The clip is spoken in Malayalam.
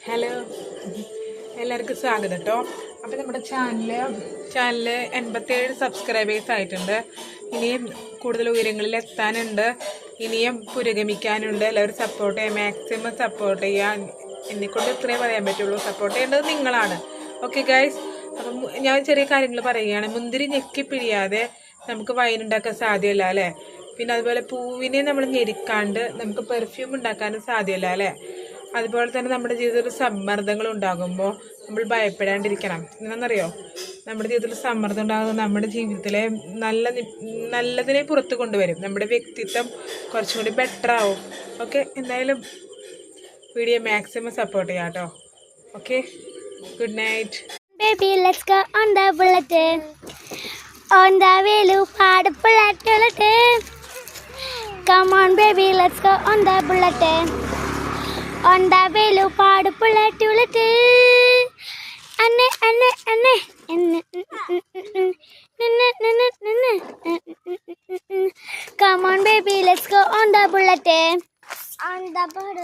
ഹലോ, എല്ലാവർക്കും സ്വാഗതം കേട്ടോ. അപ്പോൾ നമ്മുടെ ചാനല് 87 സബ്സ്ക്രൈബേഴ്സ് ആയിട്ടുണ്ട്. ഇനിയും കൂടുതൽ ഉയരങ്ങളിൽ എത്താനുണ്ട്, ഇനിയും പുരോഗമിക്കാനുണ്ട്. എല്ലാവരും സപ്പോർട്ട് ചെയ്യുക, മാക്സിമം സപ്പോർട്ട് ചെയ്യുക. എന്നെക്കൊണ്ട് ഇത്രേ പറയാൻ പറ്റുള്ളൂ. സപ്പോർട്ട് ചെയ്യേണ്ടത് നിങ്ങളാണ്. ഓക്കെ ഗൈസ്, അപ്പം ഞാൻ ചെറിയ കാര്യങ്ങൾ പറയുകയാണ്. മുന്തിരി ഞെക്കി പിഴിയാതെ നമുക്ക് വൈൻ ഉണ്ടാക്കാൻ സാധ്യമല്ല അല്ലേ. പിന്നെ അതുപോലെ പൂവിനെ നമ്മൾ ഞെരിക്കാണ്ട് നമുക്ക് പെർഫ്യൂം ഉണ്ടാക്കാനും സാധ്യമല്ല അല്ലേ. അതുപോലെ തന്നെ നമ്മുടെ ജീവിതത്തിൽ സമ്മർദ്ദങ്ങൾ ഉണ്ടാകുമ്പോൾ നമ്മൾ ഭയപ്പെടാണ്ടിരിക്കണം. എന്താണെന്നറിയോ, നമ്മുടെ ജീവിതത്തിൽ സമ്മർദ്ദം ഉണ്ടാകുന്നത് നമ്മുടെ ജീവിതത്തിലെ നല്ലതിനെ പുറത്ത് കൊണ്ടുവരും. നമ്മുടെ വ്യക്തിത്വം കുറച്ചും കൂടി ബെറ്റർ ആവും. ഓക്കെ, എന്തായാലും വീഡിയോ മാക്സിമം സപ്പോർട്ട് ചെയ്യാം കേട്ടോ. Okay, good night. Baby, let's go on the bullet. On the wheel, hard bullet. Come on, baby, let's go on the bullet. On the wheel, hard bullet. Anne. Come on, baby, let's go on the bullet. On the bullet.